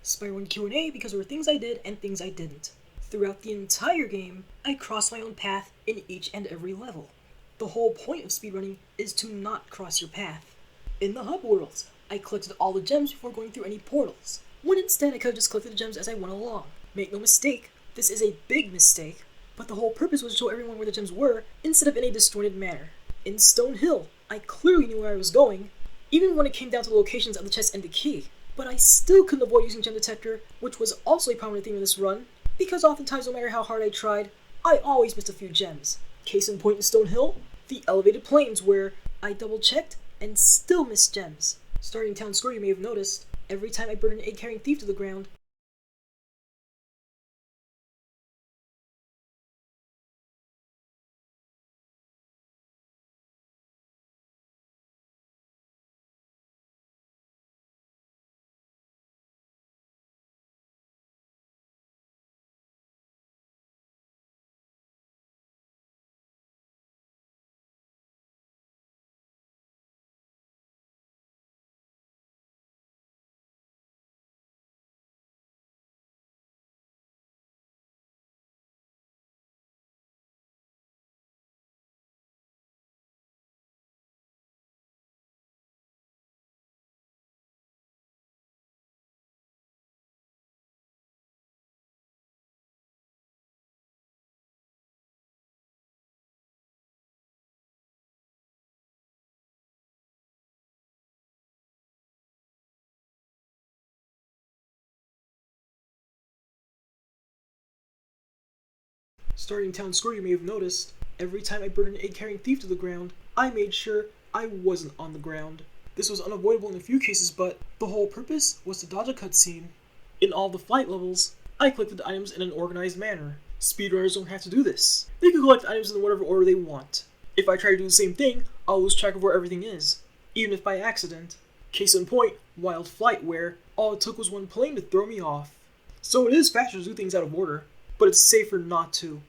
Spyro and Q&A because there were things I did and things I didn't. Throughout the entire game, I crossed my own path in each and every level. The whole point of speedrunning is to not cross your path. In the hub worlds, I collected all the gems before going through any portals, when instead I could have just collected the gems as I went along. Make no mistake, this is a big mistake, but the whole purpose was to show everyone where the gems were, instead of in a disjointed manner. In Stone Hill, I clearly knew where I was going, even when it came down to the locations of the chest and the key, but I still couldn't avoid using Gem Detector, which was also a prominent theme in this run, because oftentimes no matter how hard I tried, I always missed a few gems. Case in point in Stone Hill, the elevated plains where I double-checked and still missed gems. Starting Town Square, you may have noticed, every time I burned an egg-carrying thief to the ground, Starting Town Square, you may have noticed, every time I burned an egg-carrying thief to the ground, I made sure I wasn't on the ground. This was unavoidable in a few cases, but the whole purpose was to dodge a cutscene. In all the fight levels, I collected items in an organized manner. Speedrunners don't have to do this. They can collect items in whatever order they want. If I try to do the same thing, I'll lose track of where everything is, even if by accident. Case in point, Wild Flight, where all it took was one plane to throw me off. So it is faster to do things out of order, but it's safer not to.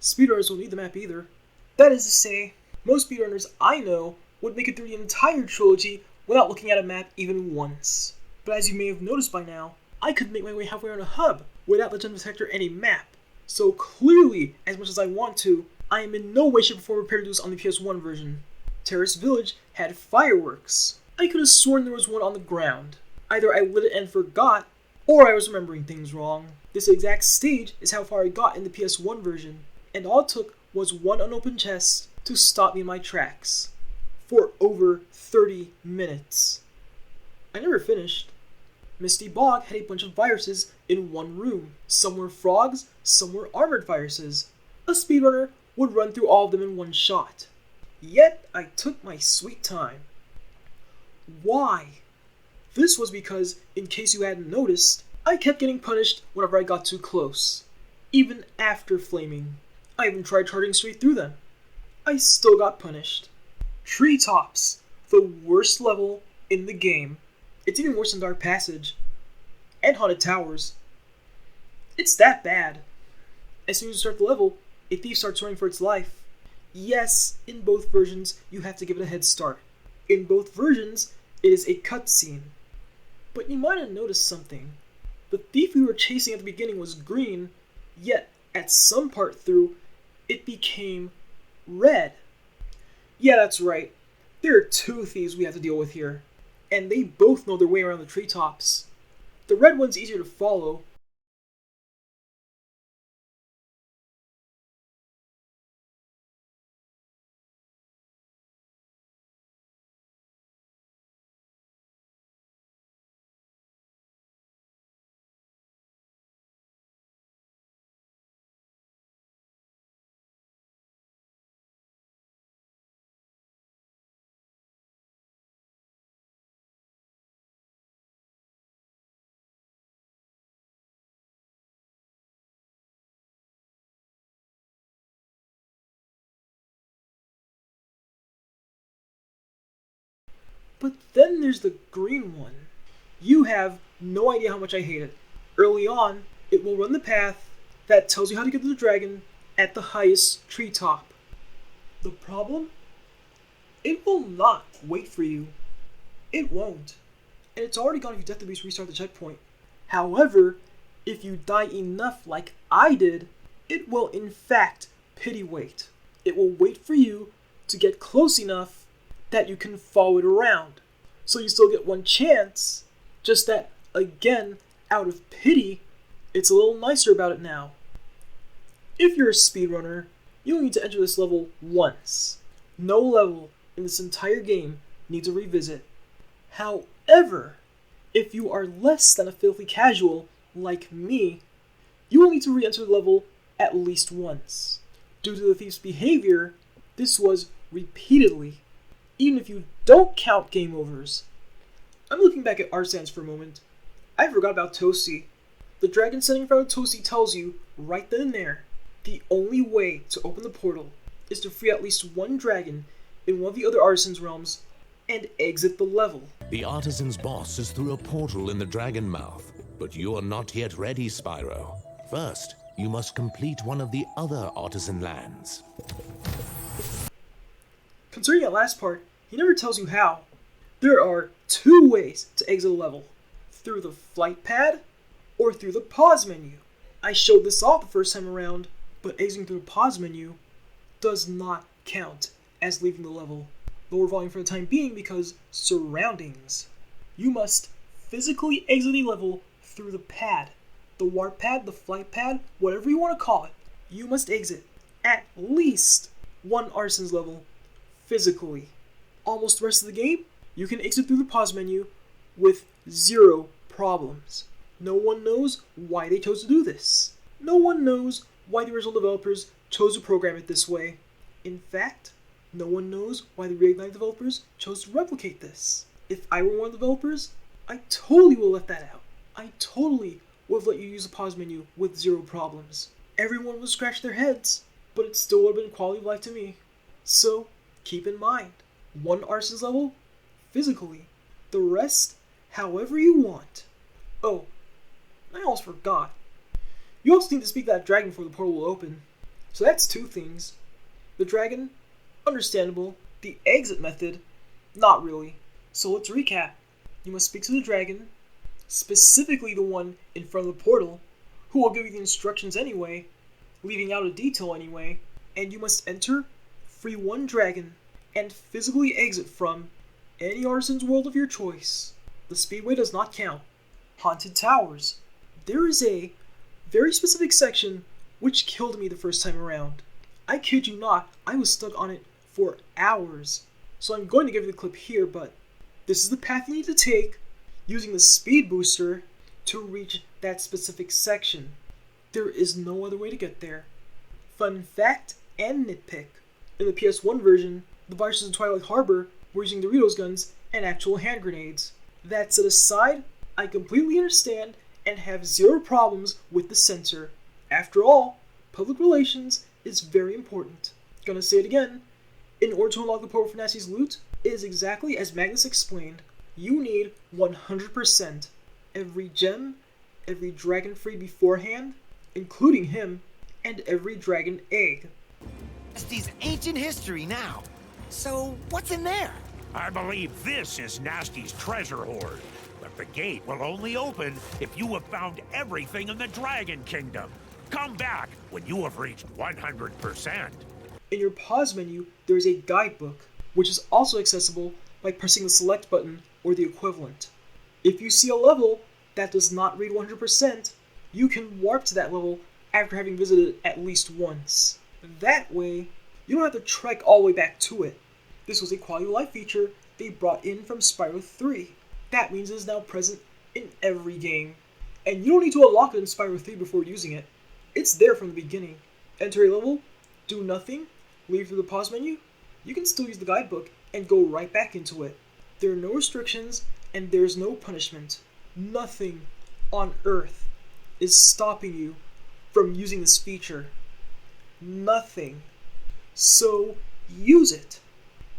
Speedrunners don't need the map either. That is to say, most speedrunners I know would make it through the entire trilogy without looking at a map even once. But as you may have noticed by now, I could make my way halfway around a hub without the Gem Detector and a map. So clearly, as much as I want to, I am in no way, shape, or form prepared to do this on the PS1 version. Terrace Village had fireworks. I could have sworn there was one on the ground. Either I lit it and forgot, or I was remembering things wrong. This exact stage is how far I got in the PS1 version, and all it took was one unopened chest to stop me in my tracks. For over 30 minutes. I never finished. Misty Bog had a bunch of viruses in one room. Some were frogs, some were armored viruses. A speedrunner would run through all of them in one shot. Yet, I took my sweet time. Why? This was because, in case you hadn't noticed, I kept getting punished whenever I got too close. Even after flaming. I even tried charging straight through them. I still got punished. Treetops, the worst level in the game. It's even worse than Dark Passage. And Haunted Towers. It's that bad. As soon as you start the level, a thief starts running for its life. Yes, in both versions, you have to give it a head start. In both versions, it is a cutscene. But you might have noticed something. The thief we were chasing at the beginning was green, yet at some part through, it became red. Yeah, that's right. There are two thieves we have to deal with here. and they both know their way around the treetops. The red one's easier to follow. But then there's the green one. You have no idea how much I hate it. Early on, it will run the path that tells you how to get to the dragon at the highest treetop. The problem? It will not wait for you. It won't. And it's already gone if you death abuse restart the checkpoint. However, if you die enough like I did, it will in fact pity wait. It will wait for you to get close enough that you can follow it around. So you still get one chance, just that, again, out of pity, it's a little nicer about it now. If you're a speedrunner, you'll need to enter this level once. No level in this entire game needs a revisit. However, if you are less than a filthy casual, like me, you will need to re-enter the level at least once. Due to the thief's behavior, this was repeatedly, even if you don't count game overs. I'm looking back at Arsans for a moment. I forgot about Toasty. The dragon setting in front of Toasty tells you, right then and there, the only way to open the portal is to free at least one dragon in one of the other artisans' realms and exit the level. The artisan's boss is through a portal in the dragon mouth, but you are not yet ready, Spyro. First, you must complete one of the other artisan lands. Concerning that last part, he never tells you how. There are two ways to exit a level. Through the flight pad, or through the pause menu. I showed this off the first time around, but exiting through the pause menu does not count as leaving the level. Lower volume for the time being because surroundings. You must physically exit a level through the pad. The warp pad, the flight pad, whatever you want to call it. You must exit at least one artisan's level physically. Almost the rest of the game, you can exit through the pause menu with zero problems. No one knows why they chose to do this. No one knows why the original developers chose to program it this way. In fact, no one knows why the Reignited developers chose to replicate this. If I were one of the developers, I totally would have left that out. I totally would have let you use the pause menu with zero problems. Everyone would scratch their heads, but it still would have been quality of life to me. So, keep in mind, one artisan's level, physically. The rest, however you want. Oh, I almost forgot. You also need to speak to that dragon before the portal will open. So that's two things. The dragon, understandable. The exit method, not really. So let's recap. You must speak to the dragon, specifically the one in front of the portal, who will give you the instructions anyway, leaving out a detail anyway, and you must enter, free one dragon, and physically exit from any artisan's world of your choice. The speedway does not count. Haunted Towers. There is a very specific section which killed me the first time around. I kid you not, I was stuck on it for hours. So I'm going to give you the clip here, but this is the path you need to take using the speed booster to reach that specific section. There is no other way to get there. Fun fact and nitpick. In the PS1 version, the viruses in Twilight Harbor were using Doritos guns and actual hand grenades. That set aside, I completely understand and have zero problems with the censor. After all, public relations is very important. Gonna say it again. In order to unlock the portal for Nasty's loot, it is exactly as Magnus explained. You need 100%. Every gem, every dragon free beforehand, including him, and every dragon egg. Nasty's ancient history now. So, what's in there? I believe this is Nasty's treasure hoard. But the gate will only open if you have found everything in the Dragon Kingdom. Come back when you have reached 100%. In your pause menu, there is a guidebook, which is also accessible by pressing the select button or the equivalent. If you see a level that does not read 100%, you can warp to that level after having visited it at least once. That way, you don't have to trek all the way back to it. This was a quality of life feature they brought in from Spyro 3. That means it is now present in every game. And you don't need to unlock it in Spyro 3 before using it. It's there from the beginning. Enter a level, do nothing, leave through the pause menu. You can still use the guidebook and go right back into it. There are no restrictions and there's no punishment. Nothing on Earth is stopping you from using this feature. Nothing. So use it.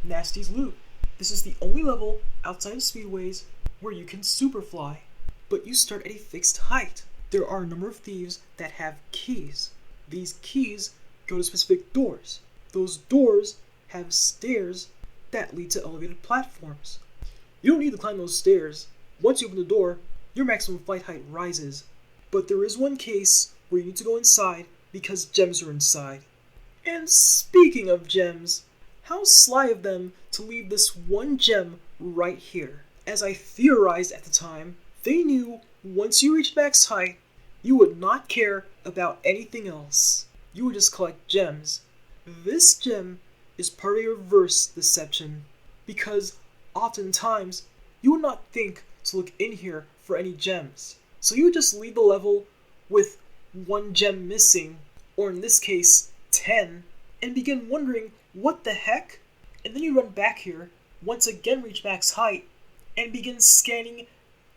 Nasty's Loot. This is the only level outside of Speedways where you can superfly, but you start at a fixed height. There are a number of thieves that have keys. These keys go to specific doors. Those doors have stairs that lead to elevated platforms. You don't need to climb those stairs. Once you open the door, your maximum flight height rises. But there is one case where you need to go inside because gems are inside. And speaking of gems, how sly of them to leave this one gem right here. As I theorized at the time, they knew once you reached max height, you would not care about anything else. You would just collect gems. This gem is part of a reverse deception, because oftentimes you would not think to look in here for any gems. So you would just leave the level with one gem missing, or in this case, 10, and begin wondering what the heck? And then you run back here, once again reach max height, and begin scanning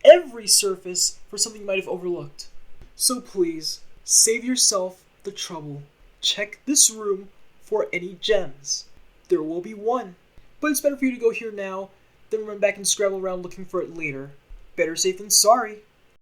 every surface for something you might have overlooked. So please, save yourself the trouble. Check this room for any gems. There will be one, but it's better for you to go here now than run back and scramble around looking for it later. Better safe than sorry.